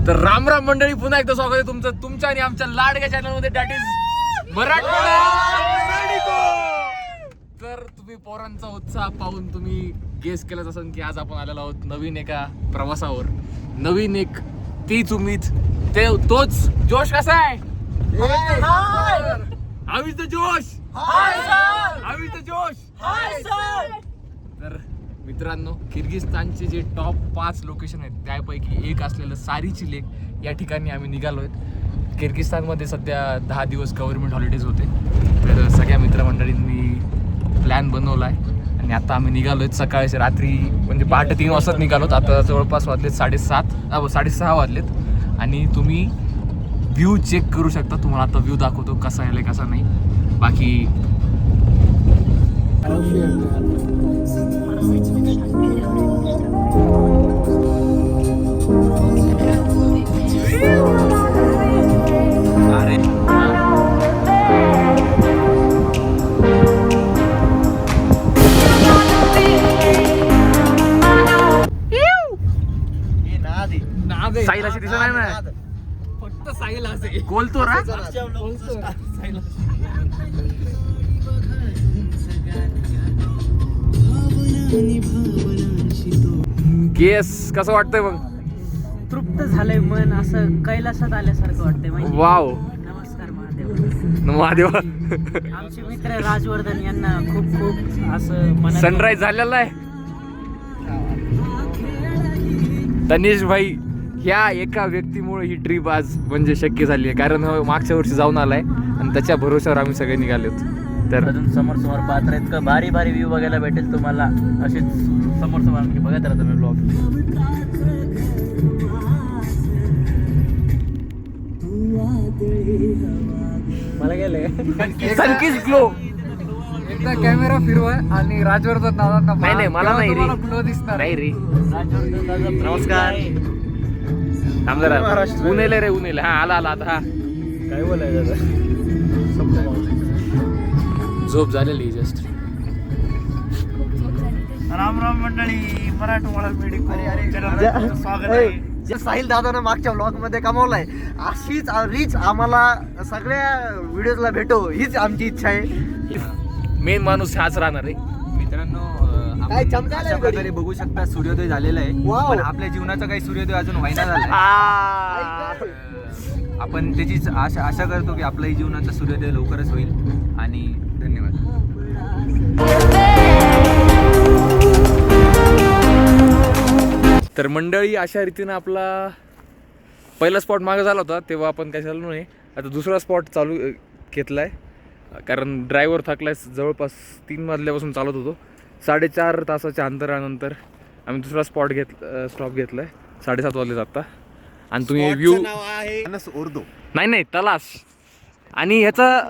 तर राम राम मंडळी, पुन्हा एकदा स्वागत आहे तुमचं तुमच्या आणि आमच्या लाडक्या चॅनलमध्ये, दॅट इज मराठवाडा. तर तुम्ही पोरांचा उत्साह पाहून तुम्ही गेस केलंच असेल की आज आपण आलेलो आहोत नवीन एका प्रवासावर. नवीन एक तीच उमेद, ते तोच जोश. कसा आहे आम्हीच जोश, आम्हीच जोश. तर मित्रांनो, किर्गिस्तानचे जे टॉप 5 लोकेशन आहेत त्यापैकी एक असलेलं सारीची लेक या ठिकाणी आम्ही निघालो आहेत. किर्गिस्तानमध्ये सध्या 10 दिवस गव्हर्नमेंट हॉलिडेज होते, तर सगळ्या मित्रमंडळींनी प्लॅन बनवला आहे आणि आता आम्ही निघालो आहेत. सकाळी रात्री म्हणजे पहाटे 3 वाजता निघालोत. आता जवळपास वाजलेत 6:30 वाजलेत आणि तुम्ही व्ह्यू चेक करू शकता. तुम्हाला आता व्ह्यू दाखवतो कसा आहे कसा नाही. बाकी साहिलाची दिसत नाही ना, फक्त साहिल असे बोलतो रा. केस कसं वाटतंय मग? तृप्त झालंय मन, असं कैलासात आल्यासारखं वाटतंय. माहिती? वाव, नमस्कार महादेव. महादेवा. आमचे मित्र राजवर्धन यांना खूप खूप असं सनराईज झालेला आहे. तनिष भाई, ह्या एका व्यक्तीमुळे ही ट्रिप आज म्हणजे शक्य झाली आहे. कारण मागच्या वर्षी जाऊन आलाय आणि त्याच्या भरोश्यावर आम्ही सगळे निघालेत. तर अजून समोर पाहत राहत का भारी भारी व्ह्यू बघायला भेटेल तुम्हाला. असेच समोर बघत राहा तुम्ही ब्लॉग. मला गेलंय सनकिस ग्लो. एकदा कॅमेरा फिरवा आणि राजवर्धन दादांना नाही नाही, मला नाही रे, ग्लो दिसणार. नाही रे. राजवर्धन दादा, नमस्कार. थांब जरा, ऊन येले रे, ऊन येले. हा आला आता. हा काय बोलायचं? झोप झालेली जस्ट. राम राम मंडळी, मराठवाडा मेडिकल स्वागत आहे. साहिल दादानं मागच्या व्लॉग मध्ये कमावलाय. अशीच रीच आम्हाला सगळ्या व्हिडिओजला भेटो, हीच आमची इच्छा आहे. मेन माणूस हाच राहणार आहे. मित्रांनो, काय चमकायला अशा प्रकारे बघू शकता सूर्योदय झालेला आहे. वाव. पण आपल्या जीवनाचा काही सूर्योदय अजून व्हायना झालाय. आपण त्याचीच आशा करतो की आपल्याही जीवनाचा सूर्योदय लवकरच होईल. आणि धन्यवाद. तर मंडळी, अशा रीतीनं आपला पहिला स्पॉट मागं झाला होता तेव्हा आपण काय झालो नाही. आता दुसरा स्पॉट चालू घेतला आहे कारण ड्रायव्हर थकलाय. जवळपास 3 वाजल्यापासून चालत होतो. 4.5 तासाच्या अंतरानंतर आम्ही दुसरा स्पॉट स्टॉप घेतला आहे. 7:30 वाजलेत आत्ता. आणि तुम्ही व्ह्यू नाही तलाश आणि ह्याचा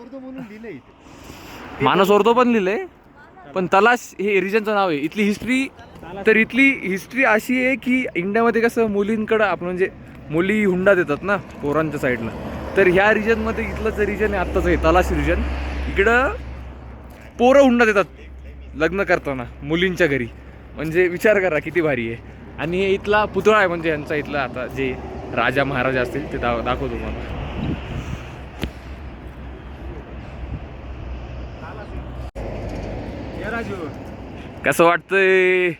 मानस ओर्दो पण लिहिलंय, पण तलाश हे रिजनचं नाव आहे. इथली हिस्ट्री अशी आहे की इंडियामध्ये कसं मुलींकडं आपण म्हणजे मुली हुंडा देतात ना पोरांच्या साईडला. तर ह्या रिजनमध्ये इथलं जे रिजन आहे आत्ताचं आहे तलाश रिजन, इकडं पोरं हुंडा देतात लग्न करताना मुलींच्या घरी. म्हणजे विचार करा किती भारी आहे. आणि हे इथला पुतळा आहे, म्हणजे यांचा इथला आता जे राजा महाराजा असतील ते दाखवतो तुम्हाला. कसं वाटतंय?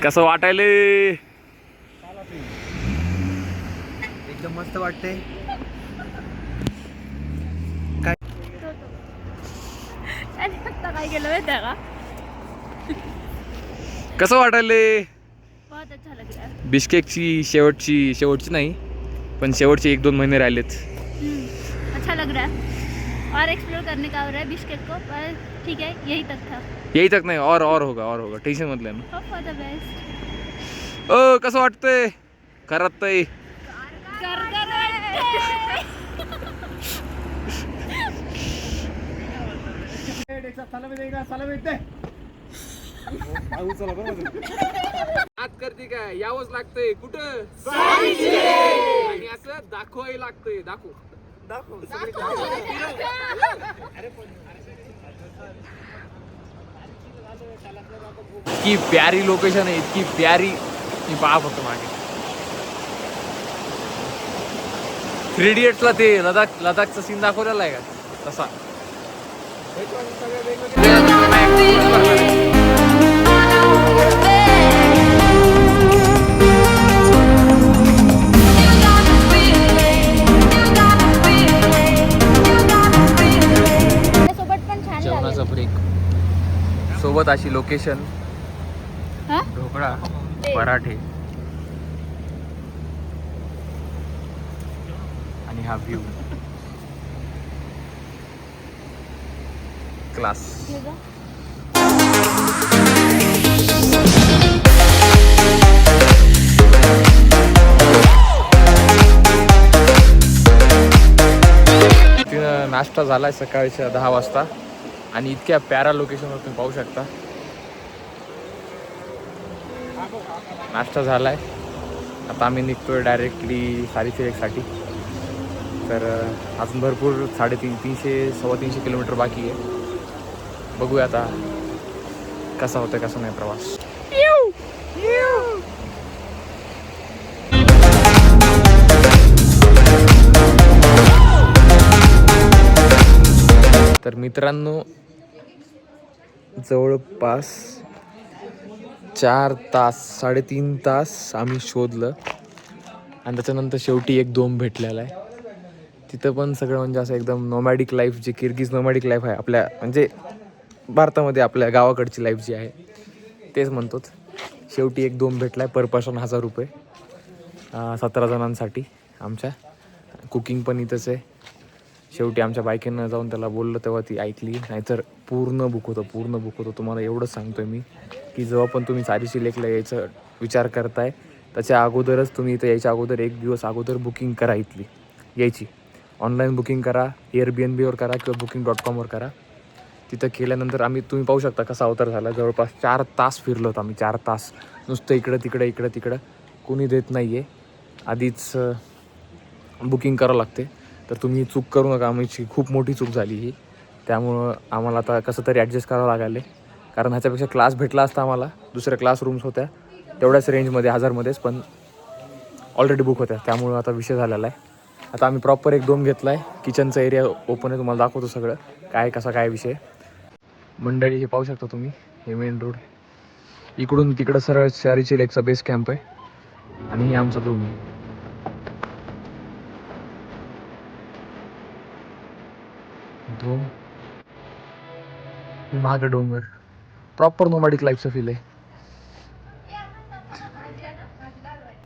कसं वाटायलंय? एकदम मस्त वाटतंय. काय केलं माहिती का? कसं वाटायलंय? बहुत अच्छा लग रहा है. बिश्केकची शेवटची नाही, पण शेवटचे 1-2 महिने राहिलेत. अच्छा लग रहा है और एक्सप्लोर करने का हो रहा है बिश्केक को, पर ठीक है, यही तक था. यही तक नाही, और होगा. टेन्शन मत लेना. Hope for the best. ओ कसं वाटतंय? खरंच ताई आज करते काय? यावंच लागतंय. कुठं? आणि असं दाखवायला लागतंय. दाखव. इतकी प्यारी लोकेशन आहे, इतकी प्यारी. मी पहा फक्त मागे 3 इडियट्सला ते लडाखचा सीन दाखवलेला आहे का तसा. सोबत पण छान जेवणाचा ब्रेक सोबत अशी लोकेशन, हा? ढोकळा, पराठे आणि हा व्ह्यू क्लास. तिथं नाश्ता झालाय सकाळच्या 10 वाजता आणि इतक्या प्यारा लोकेशनवर तुम्ही पाहू शकता. नाश्ता झालाय, आता आम्ही निघतोय डायरेक्टली सारीची लेकसाठी. तर अजून भरपूर 350-350 किलोमीटर बाकी आहे. बघूया आता कसा होतोय कसा नाही प्रवास. तर मित्रांनो जवळपास 4 तास 3.5 तास आम्ही शोधलं आणि त्याच्यानंतर शेवटी 1-2 भेटलेला आहे. तिथं पण सगळं म्हणजे असं एकदम नोमॅडिक लाईफ, जे किर्गिज नोमॅडिक लाईफ आहे आपल्या म्हणजे भारतामध्ये आपल्या गावाकडची लाईफ जी आहे तेच म्हणतोच. शेवटी 1-2 भेटला आहे. पर पर्सन 1000 रुपये 17 जणांसाठी. आमच्या कुकिंग पण इथंच आहे. शेवटी आमच्या बायकेनं जाऊन त्याला बोललं तेव्हा ती ऐकली, नाहीतर पूर्ण बुक होतं. तुम्हाला एवढंच सांगतोय मी की जेव्हा पण तुम्ही सारीची लेकला यायचं विचार करताय त्याच्या अगोदरच तुम्ही इथं यायच्या अगोदर 1 दिवस अगोदर बुकिंग करा. इथली यायची ऑनलाईन बुकिंग करा, Airbnb करा किंवा booking.com करा. तिथं केल्यानंतर तुम्ही पाहू शकता कसा अवतार झाला. जवळपास 4 तास फिरलो होतो आम्ही. 4 तास नुसतं इकडं तिकडं कोणी देत नाही आहे. आधीच बुकिंग करावं लागते. तर तुम्ही चूक करू नका. आमची खूप मोठी चूक झाली ही. त्यामुळं आम्हाला आता कसं तरी ॲडजस्ट करावं लागले, कारण ह्याच्यापेक्षा क्लास भेटला असता आम्हाला. दुसऱ्या क्लासरूम्स होत्या तेवढ्याच रेंजमध्ये 1000मध्येच, पण ऑलरेडी बुक होत्या. त्यामुळं आता विषय झालेला आहे. आता आम्ही प्रॉपर 1-2 घेतला आहे. किचनचा एरिया ओपन आहे, तुम्हाला दाखवतो सगळं काय कसा काय विषय. मंडळी हे पाहू शकता तुम्ही, हे मेन रोड. इकडून तिकडं सरळ सारीची लेकचा बेस कॅम्प आहे आणि हे आमचा रूम. मागं डोंगर, प्रॉपर नोमॅडिक लाईफचं फील आहे.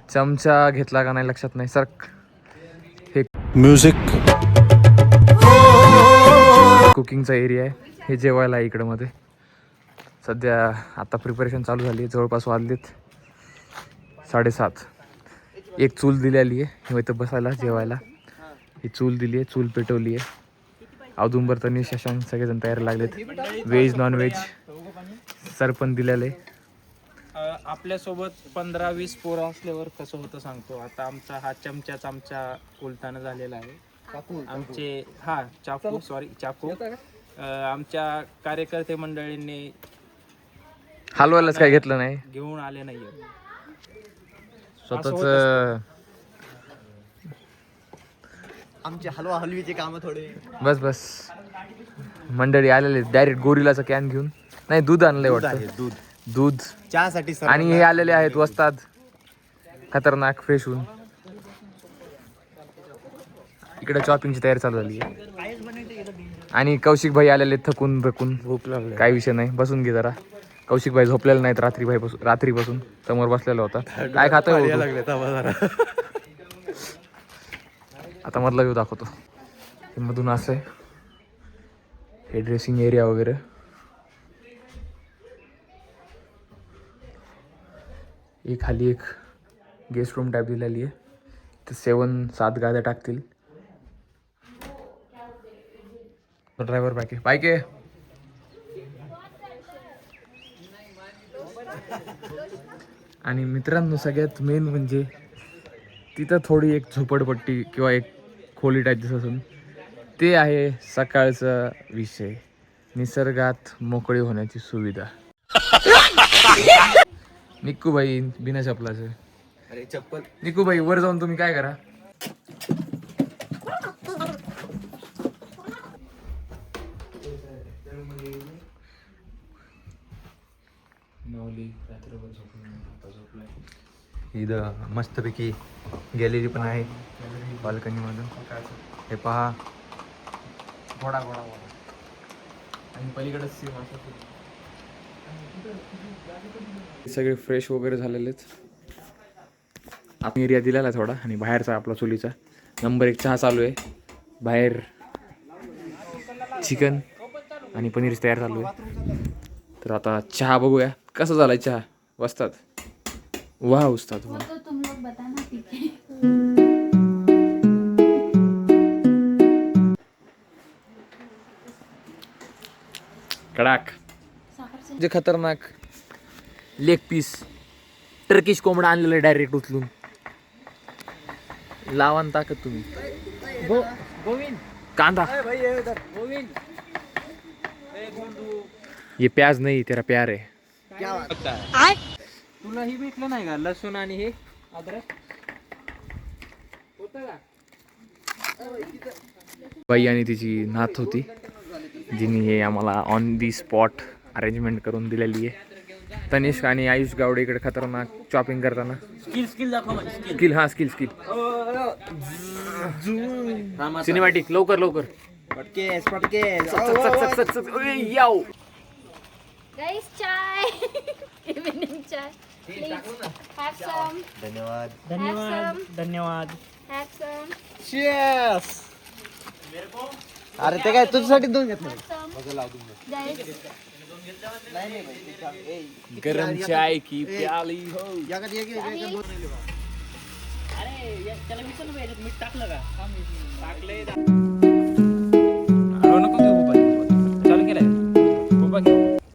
चमचा घेतला का नाही लक्षात नाही. सर हे म्युझिक कुकिंगचा एरिया आहे. हे जेवायला आहे इकडं मध्ये. सध्या आता प्रिपरेशन चालू झाली आहे. जवळपास वाजलेत 7:30. एक चूल दिलेली आहे हे इथं बसायला जेवायला. ही चूल दिली आहे, चूल पेटवली आहे. औदुंबर, तनिष, शशांक सगळेजण तयार लागलेत. व्हेज नॉन व्हेज सर पण दिलेलं आहे. आपल्यासोबत 15-20 पोरं असल्यावर कसं होतं सांगतो. आता आमचा हा चमचाच आमच्या उलटानं झालेला आहे. आमचे चाकू आमच्या कार्यकर्ते मंडळींनी हलवायलाच काय घेतलं नाही, घेऊन आले नाही. स्वतःच आमचे हलवा हलवीचे काम थोडे. बस मंडळी आलेले डायरेक्ट गोरिलाचं कॅन घेऊन. नाही, दूध आणलंय वाटतं. दूध चहासाठी आणि हे आलेले आहेत वस्ताद खतरनाक फ्रेश होऊन. इकडे चॉपिंगची तयारी चालू झाली आहे आणि कौशिक भाई आलेले थकून बकून. भूक लागली, काही विषय नाही, बसून घे जरा. कौशिक भाई झोपलेला नाहीत रात्रीपासून समोर बसलेला होता. काय खातोय आता मधला व्ह्यू दाखवतो. मधून असं आहे हे ड्रेसिंग एरिया वगैरे. खाली एक गेस्ट रूम टाईप दिलेली आहे. तर 7 गाद्या टाकतील. ड्रायव्हर बायके आणि मित्रांनो सगळ्यात मेन म्हणजे तिथं थोडी एक झोपडपट्टी किंवा एक खोली टाईप दिसत असून ते आहे सकाळचा विषय. निसर्गात मोकळी होण्याची सुविधा. निक्कू भाई बिना चपलाचं. अरे चप्पल निक्कू भाई वर जाऊन तुम्ही काय करा, माऊली रात्रभर झोपून आता झोपलाय. इथं मस्तपैकी गॅलरी पण आहे बाल्कनीमधून. हे पहा घोडा घोडा घोडा आणि पलीकडे सेम असं सगळे फ्रेश वगैरे झालेलेच. आपण एरिया दिलेला थोडा आणि बाहेरचा आपला चुलीचा नंबर 1 चहा चालू आहे. बाहेर चिकन आणि पनीर तयार चालू आहे. तर आता चहा बघूया कसा झालाय चहा. वस्ताद वाह उस्ताद वाह. तो तुम लोग बताना पीके. कडाक जे खतरनाक लेग पीस टर्किश कोंबडा आणलेला डायरेक्ट उचलून लावान टाकत तुम्ही. कांदा ये प्याज नहीं तेरा प्यार है. तुला ही भेटलं नाही का लसूण आणि हे अद्रक होतं का? बाई आणि तिची नात होती जिने हे आम्हाला ऑन दी स्पॉट अरेंजमेंट करून दिलेली आहे. तनिष्क आणि आयुष गावडे इकडे खतरनाक चॉपिंग करताना स्किल सिनेमॅटिक लवकर याव. Guys, chai. Evening chai. Please have some. धन्यवाद. Have some. Cheers. अरे ते काय तुझ्यासाठी दोन घेत नाही. Have some. Guys. गरम चाय की प्याली हो.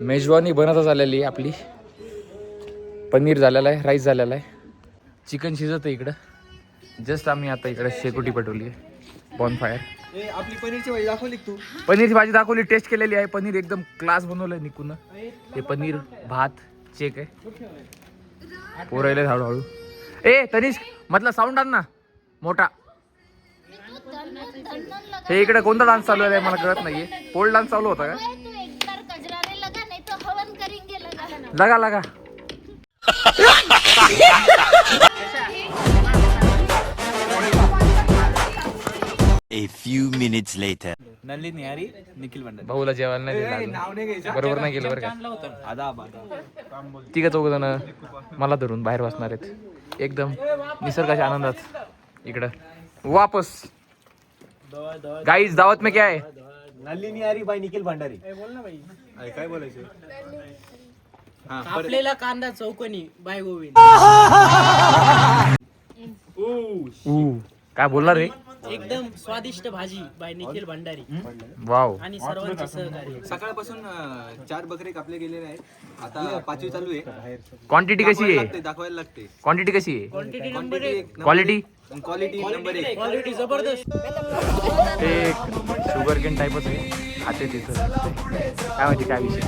मेजवानी बनतच आलेली आहे आपली. पनीर झालेला आहे, राईस झालेला आहे, चिकन शिजत आहे इकडं. जस्ट आम्ही आता इकडे शेकोटी पेटवली आहे बॉनफायर. आपली पनीरची भाजी दाखवली तू. पनीरची भाजी दाखवली, टेस्ट केलेली आहे. पनीर एकदम क्लास बनवलंय निकून. हे पनीर भात चेक आहे. पोरायला हळूहळू. ए तनिष्क मधला साऊंड आण ना मोठा. हे इकडे कोणता डान्स चालू आहे मला कळत नाहीये. पोल डान्स चालू होता का? तू एक बार कजराने लगा नहीं तो हवन करेंगे. लगा A few minutes later. Nalini यारी निखिल भंडारी. भाऊला जेवायला नाही दिलं. बरोबर नाही केलं बरं का. आदा तिघ चौघ जण मला धरून बाहेर बसणार आहेत एकदम निसर्गाच्या आनंदात. इकडं वापस गाईज दावत में क्या है. नलिनी यारी बाय निखिल भंडारी. काय बोलायचं. आपल्याला कांदा चौकोनी बाय गोविंद. काय बोलणार रे. एकदम स्वादिष्ट भाजी बाय निखिल भंडारी वाव. आणि सर्वांचे सहकार्य. सकाळपासून 4 बकरे कापले गेलेले आहेत. आता 5वी चालू आहे. क्वांटिटी कशी आहे. दाखवायला लागते. क्वांटिटी कशी आहे. Quantity number 1. Quality number 1. Quality जबरदस्त. ते शुगर केन टाईपच आहे. खाते तिथं काय माहिती काय विषय.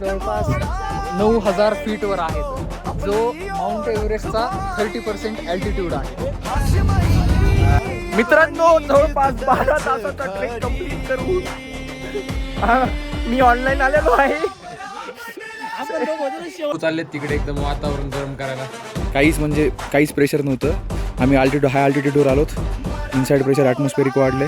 जवळपास 9,000 फीटवर आहेत, जो माउंट एव्हरेस्टचा 30% अल्टिट्यूड आहे. मित्रांनो जवळपास 12 तासाचा ट्रेक कंप्लीट करून मी ऑनलाईन आलेलो आहे. चालले तिकडे एकदम वातावरण गरम करायला. काहीच प्रेशर नव्हतं. आम्ही हाय अल्टिट्यूडवर आलोत. इनसाइड प्रेशर ॲटमॉस्फेरिक वाढले.